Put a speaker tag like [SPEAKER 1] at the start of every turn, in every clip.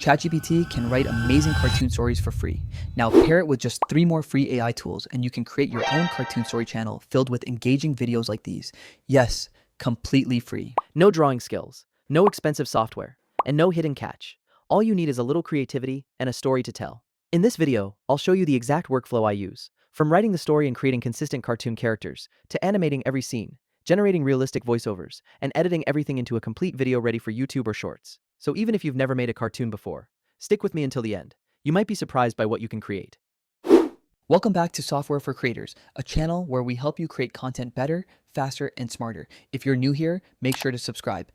[SPEAKER 1] ChatGPT can write amazing cartoon stories for free. Now pair it with just 3 more free AI tools and you can create your own cartoon story channel filled with engaging videos like these. Yes, completely free.
[SPEAKER 2] No drawing skills, no expensive software, and no hidden catch. All you need is a little creativity and a story to tell. In this video, I'll show you the exact workflow I use, from writing the story and creating consistent cartoon characters, to animating every scene, generating realistic voiceovers, and editing everything into a complete video ready for YouTube or Shorts. So even if you've never made a cartoon before, stick with me until the end. You might be surprised by what you can create.
[SPEAKER 1] Welcome back to Software for Creators, a channel where we help you create content better, faster, and smarter. If you're new here, make sure to subscribe.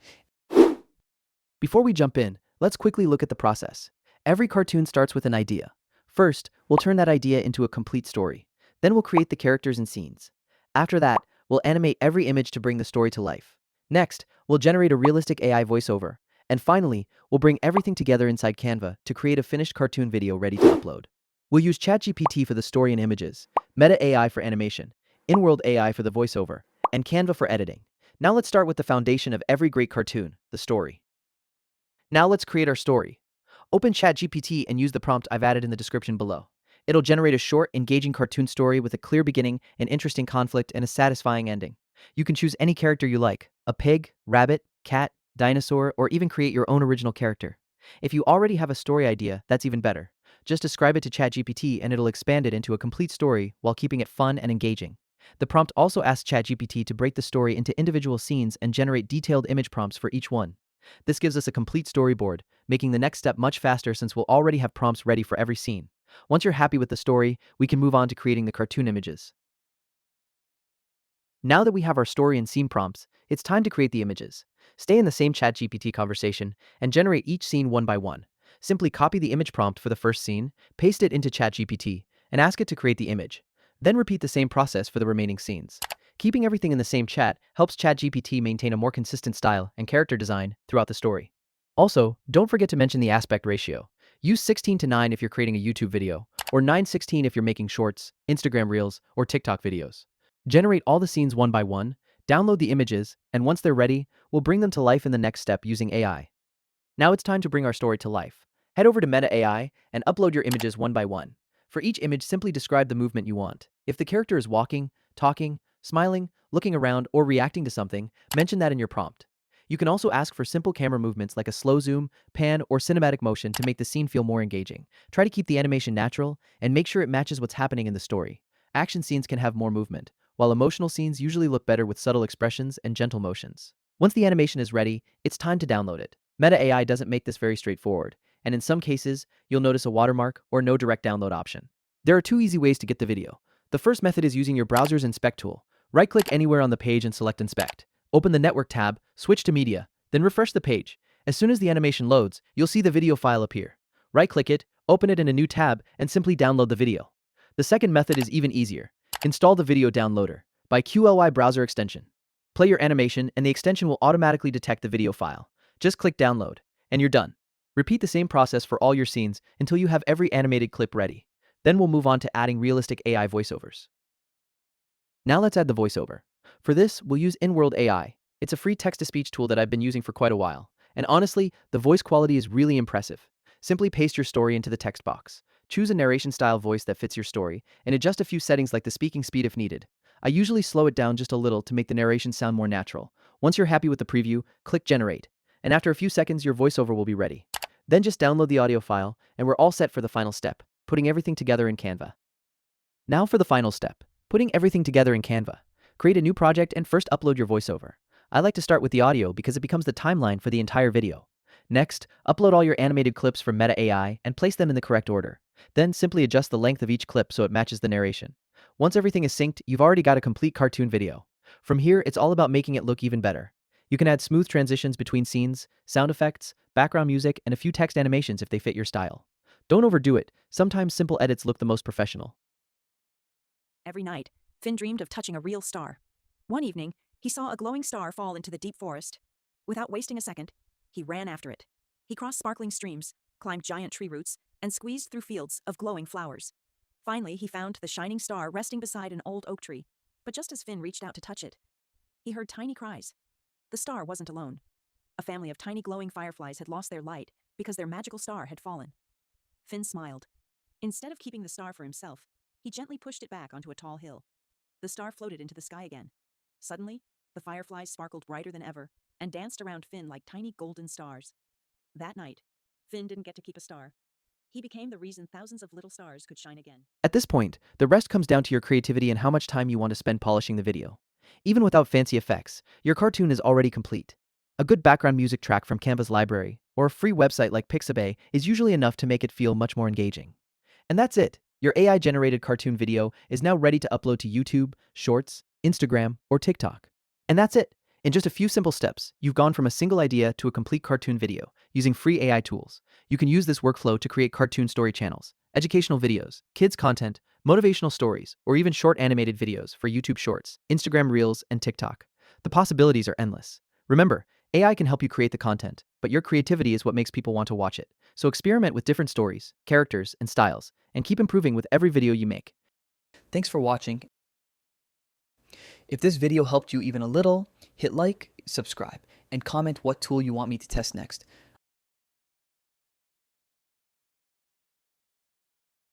[SPEAKER 2] Before we jump in, let's quickly look at the process. Every cartoon starts with an idea. First, we'll turn that idea into a complete story. Then we'll create the characters and scenes. After that, we'll animate every image to bring the story to life. Next, we'll generate a realistic AI voiceover. And finally, we'll bring everything together inside Canva to create a finished cartoon video ready to upload. We'll use ChatGPT for the story and images, Meta AI for animation, Inworld AI for the voiceover, and Canva for editing. Now let's start with the foundation of every great cartoon, the story. Now let's create our story. Open ChatGPT and use the prompt I've added in the description below. It'll generate a short, engaging cartoon story with a clear beginning, an interesting conflict, and a satisfying ending. You can choose any character you like: a pig, rabbit, cat, dinosaur, or even create your own original character. If you already have a story idea, that's even better. Just describe it to ChatGPT and it'll expand it into a complete story while keeping it fun and engaging. The prompt also asks ChatGPT to break the story into individual scenes and generate detailed image prompts for each one. This gives us a complete storyboard, making the next step much faster since we'll already have prompts ready for every scene. Once you're happy with the story, we can move on to creating the cartoon images. Now that we have our story and scene prompts, it's time to create the images. Stay in the same ChatGPT conversation and generate each scene one by one. Simply copy the image prompt for the first scene, paste it into ChatGPT, and ask it to create the image. Then repeat the same process for the remaining scenes. Keeping everything in the same chat helps ChatGPT maintain a more consistent style and character design throughout the story. Also, don't forget to mention the aspect ratio. Use 16:9 if you're creating a YouTube video, or 9:16 if you're making shorts, Instagram reels, or TikTok videos. Generate all the scenes one by one, download the images, and once they're ready, we'll bring them to life in the next step using AI. Now it's time to bring our story to life. Head over to Meta AI and upload your images one by one. For each image, simply describe the movement you want. If the character is walking, talking, smiling, looking around, or reacting to something, mention that in your prompt. You can also ask for simple camera movements like a slow zoom, pan, or cinematic motion to make the scene feel more engaging. Try to keep the animation natural and make sure it matches what's happening in the story. Action scenes can have more movement, while emotional scenes usually look better with subtle expressions and gentle motions. Once the animation is ready, it's time to download it. Meta AI doesn't make this very straightforward, and in some cases, you'll notice a watermark or no direct download option. There are 2 easy ways to get the video. The first method is using your browser's Inspect tool. Right-click anywhere on the page and select Inspect. Open the Network tab, switch to Media, then refresh the page. As soon as the animation loads, you'll see the video file appear. Right-click it, open it in a new tab, and simply download the video. The second method is even easier. Install the Video Downloader by QLY browser extension. Play your animation and the extension will automatically detect the video file. Just click Download, and you're done. Repeat the same process for all your scenes until you have every animated clip ready. Then we'll move on to adding realistic AI voiceovers. Now let's add the voiceover. For this, we'll use Inworld AI. It's a free text-to-speech tool that I've been using for quite a while. And honestly, the voice quality is really impressive. Simply paste your story into the text box. Choose a narration-style voice that fits your story, and adjust a few settings like the speaking speed if needed. I usually slow it down just a little to make the narration sound more natural. Once you're happy with the preview, click Generate. And after a few seconds, your voiceover will be ready. Then just download the audio file, and we're all set for the final step, putting everything together in Canva. Now for the final step, putting everything together in Canva. Create a new project and first upload your voiceover. I like to start with the audio because it becomes the timeline for the entire video. Next, upload all your animated clips from Meta AI and place them in the correct order. Then simply adjust the length of each clip so it matches the narration. Once everything is synced, you've already got a complete cartoon video. From here, it's all about making it look even better. You can add smooth transitions between scenes, sound effects, background music, and a few text animations if they fit your style. Don't overdo it. Sometimes simple edits look the most professional.
[SPEAKER 3] Every night, Finn dreamed of touching a real star. One evening, he saw a glowing star fall into the deep forest. Without wasting a second, he ran after it. He crossed sparkling streams, climbed giant tree roots, and squeezed through fields of glowing flowers. Finally, he found the shining star resting beside an old oak tree. But just as Finn reached out to touch it, he heard tiny cries. The star wasn't alone. A family of tiny glowing fireflies had lost their light, because their magical star had fallen. Finn smiled. Instead of keeping the star for himself, he gently pushed it back onto a tall hill. The star floated into the sky again. Suddenly, the fireflies sparkled brighter than ever and danced around Finn like tiny golden stars. That night, Finn didn't get to keep a star. He became the reason thousands of little stars could shine again.
[SPEAKER 2] At this point, the rest comes down to your creativity and how much time you want to spend polishing the video. Even without fancy effects, your cartoon is already complete. A good background music track from Canva's library, or a free website like Pixabay is usually enough to make it feel much more engaging. And that's it. Your AI-generated cartoon video is now ready to upload to YouTube, Shorts, Instagram, or TikTok. And that's it. In just a few simple steps, you've gone from a single idea to a complete cartoon video using free AI tools. You can use this workflow to create cartoon story channels, educational videos, kids content, motivational stories, or even short animated videos for YouTube Shorts, Instagram Reels, and TikTok. The possibilities are endless. Remember, AI can help you create the content, but your creativity is what makes people want to watch it. So experiment with different stories, characters, and styles, and keep improving with every video you make.
[SPEAKER 1] Thanks for watching. If this video helped you even a little, hit like, subscribe, and comment what tool you want me to test next.